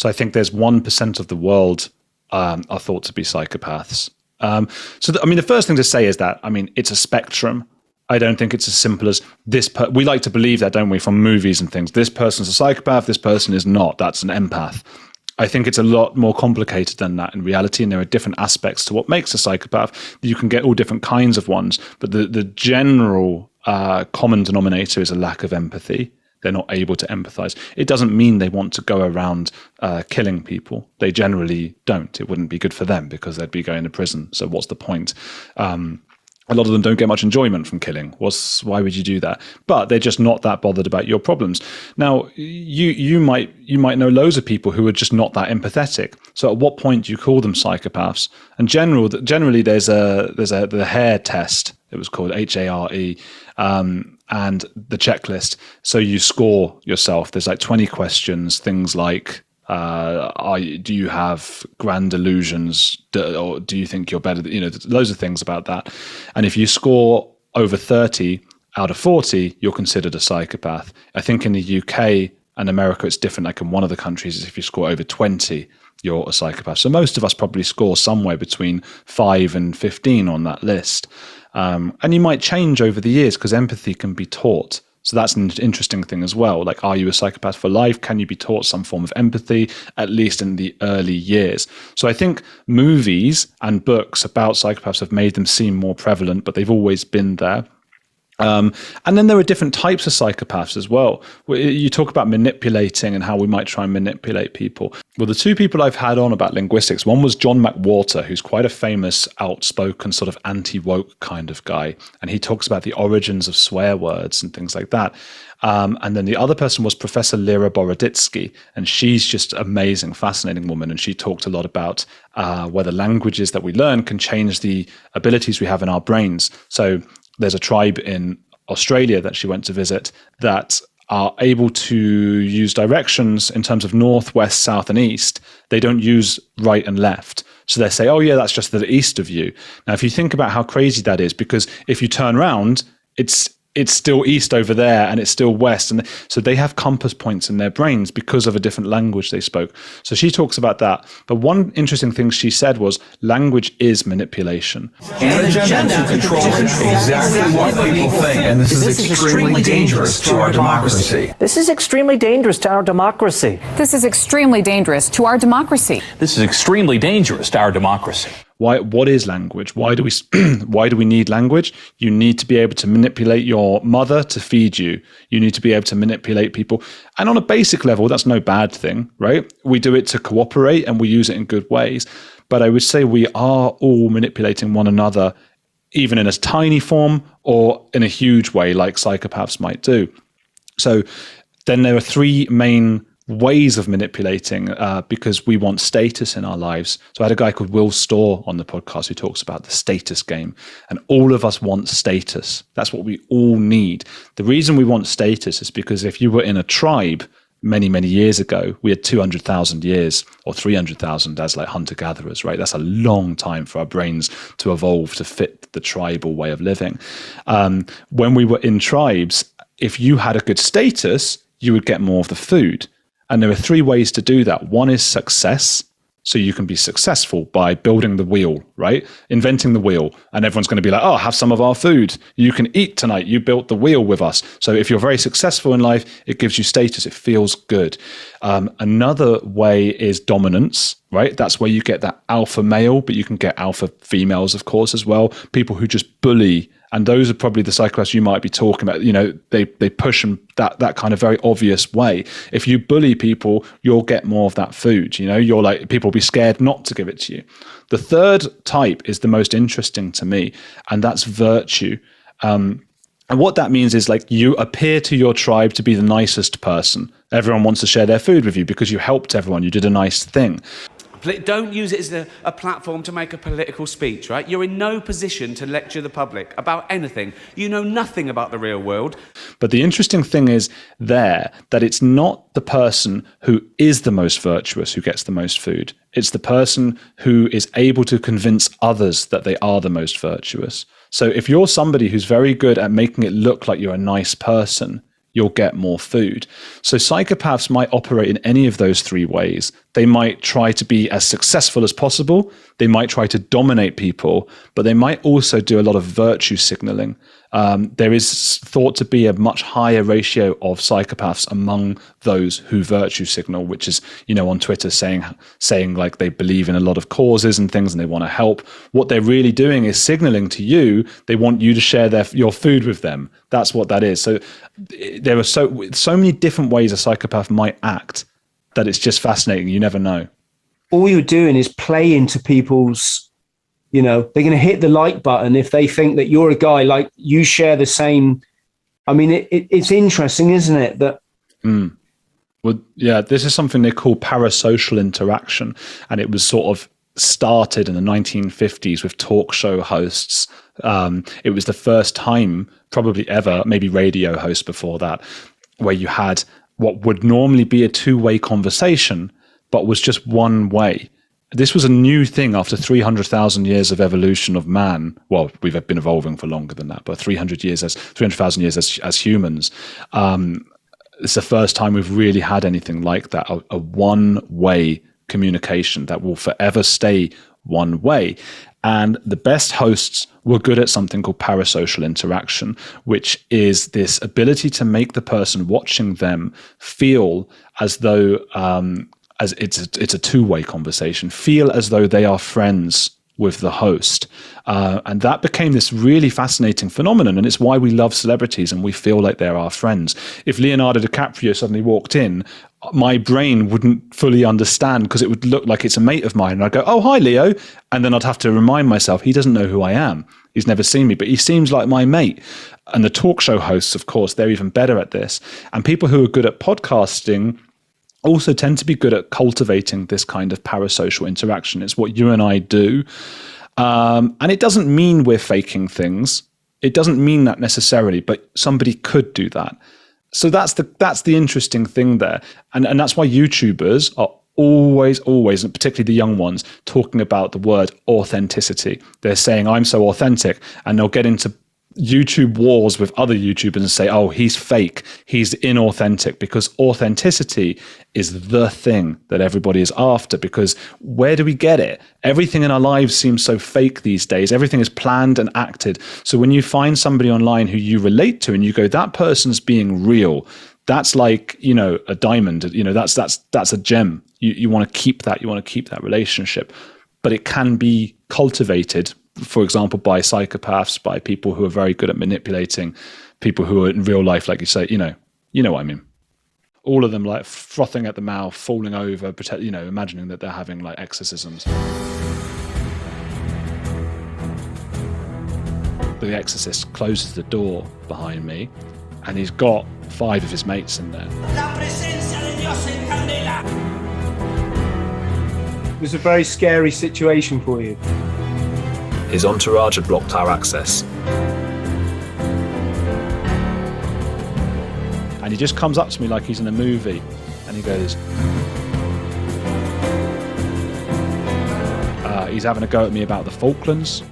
So I think there's 1% of the world are thought to be psychopaths. The first thing to say is that, it's a spectrum. I don't think it's as simple as we like to believe that, don't we, from movies and things. This person's a psychopath, this person is not. That's an empath. I think it's a lot more complicated than that in reality, and there are different aspects to what makes a psychopath. You can get all different kinds of ones, but the general common denominator is a lack of empathy. They're not able to empathize. It doesn't mean they want to go around killing people. They generally don't. It wouldn't be good for them because they'd be going to prison. So what's the point? A lot of them don't get much enjoyment from killing. Why would you do that? But they're just not that bothered about your problems. Now, you might know loads of people who are just not that empathetic. So at what point do you call them psychopaths? And generally there's the HARE test. It was called HARE. And the checklist. So you score yourself. There's like 20 questions, things like, do you have grand delusions? Or do you think you're better? Loads of things about that. And if you score over 30 out of 40, you're considered a psychopath. I think in the UK and America, it's different. Like in one of the countries, if you score over 20, you're a psychopath. So most of us probably score somewhere between 5 and 15 on that list. And you might change over the years because empathy can be taught. So that's an interesting thing as well. Like, are you a psychopath for life? Can you be taught some form of empathy, at least in the early years? So I think movies and books about psychopaths have made them seem more prevalent, but they've always been there. And then there are different types of psychopaths as well. You talk about manipulating and how we might try and manipulate people. Well, the two people I've had on about linguistics, one was John McWhorter, who's quite a famous, outspoken, sort of anti-woke kind of guy. And he talks about the origins of swear words and things like that. And then the other person was Professor Lera Boroditsky, and she's just an amazing, fascinating woman. And she talked a lot about whether languages that we learn can change the abilities we have in our brains. So there's a tribe in Australia that she went to visit that are able to use directions in terms of north, west, south, and east. They don't use right and left. So they say, oh yeah, that's just the east of you. Now, if you think about how crazy that is, because if you turn around, it's still east over there and it's still west. And so they have compass points in their brains because of a different language they spoke. So she talks about that. But one interesting thing she said was language is manipulation. And agenda to control exactly what people think. And this is extremely dangerous to our democracy. This is extremely dangerous to our democracy. This is extremely dangerous to our democracy. This is extremely dangerous to our democracy. What is language? Why do we need language? You need to be able to manipulate your mother to feed you. You need to be able to manipulate people. And on a basic level, that's no bad thing, right? We do it to cooperate and we use it in good ways. But I would say we are all manipulating one another, even in a tiny form or in a huge way, like psychopaths might do. So then there are three main ways of manipulating because we want status in our lives. So I had a guy called Will Storr on the podcast who talks about the status game, and all of us want status. That's what we all need. The reason we want status is because if you were in a tribe many, many years ago, we had 200,000 years or 300,000 as like hunter-gatherers, right? That's a long time for our brains to evolve to fit the tribal way of living. When we were in tribes, if you had a good status, you would get more of the food. And there are three ways to do that. One is success. So you can be successful by building the wheel, right? Inventing the wheel. And everyone's going to be like, oh, have some of our food. You can eat tonight. You built the wheel with us. So if you're very successful in life, it gives you status. It feels good. Another way is dominance, right? That's where you get that alpha male, but you can get alpha females, of course, as well. People who just bully. And those are probably the psychopaths you might be talking about. They push them that kind of very obvious way. If you bully people, you'll get more of that food. You're like, people will be scared not to give it to you. The third type is the most interesting to me, and that's virtue. And what that means is like you appear to your tribe to be the nicest person. Everyone wants to share their food with you because you helped everyone. You did a nice thing. Don't use it as a platform to make a political speech, right? You're in no position to lecture the public about anything. You know nothing about the real world. But the interesting thing is that it's not the person who is the most virtuous who gets the most food. It's the person who is able to convince others that they are the most virtuous. So if you're somebody who's very good at making it look like you're a nice person, you'll get more food. So psychopaths might operate in any of those three ways. They might try to be as successful as possible. They might try to dominate people, but they might also do a lot of virtue signaling. There is thought to be a much higher ratio of psychopaths among those who virtue signal, which is, on Twitter saying like they believe in a lot of causes and things and they want to help. What they're really doing is signaling to you, they want you to share your food with them. That's what that is. So there are so many different ways a psychopath might act that it's just fascinating. You never know. All you're doing is play into people's, they're going to hit the like button if they think that you're a guy like you share the same. I mean, it's interesting, isn't it? That. Well, yeah, this is something they call parasocial interaction. And it was sort of started in the 1950s with talk show hosts. It was the first time probably ever, maybe radio hosts before that, where you had what would normally be a two-way conversation, but was just one way. This was a new thing after 300,000 years of evolution of man. Well, we've been evolving for longer than that, but 300,000 years as humans. It's the first time we've really had anything like that, a one-way communication that will forever stay one way. And the best hosts were good at something called parasocial interaction, which is this ability to make the person watching them feel as though as it's a two-way conversation, feel as though they are friends with the host. And that became this really fascinating phenomenon. And it's why we love celebrities and we feel like they're our friends. If Leonardo DiCaprio suddenly walked in, my brain wouldn't fully understand because it would look like it's a mate of mine. And I'd go, oh, hi, Leo. And then I'd have to remind myself, he doesn't know who I am. He's never seen me, but he seems like my mate. And the talk show hosts, of course, they're even better at this. And people who are good at podcasting also tend to be good at cultivating this kind of parasocial interaction. It's what you and I do. And it doesn't mean we're faking things. It doesn't mean that necessarily, but somebody could do that. So that's the interesting thing there. And that's why YouTubers are always, and particularly the young ones, talking about the word authenticity. They're saying, I'm so authentic, and they'll get into YouTube wars with other YouTubers and say, oh, he's fake, he's inauthentic, because authenticity is the thing that everybody is after. Because where do we get it? Everything in our lives seems so fake these days. Everything is planned and acted. So when you find somebody online who you relate to and you go, that person's being real, that's like, a diamond, that's a gem. You want to keep that. You want to keep that relationship, but it can be cultivated, for example, by psychopaths, by people who are very good at manipulating people who are in real life, like you say, you know what I mean. All of them like frothing at the mouth, falling over, imagining that they're having like exorcisms. The exorcist closes the door behind me, and he's got 5 of his mates in there. It was a very scary situation for you. His entourage had blocked our access. And he just comes up to me like he's in a movie, and he goes, he's having a go at me about the Falklands.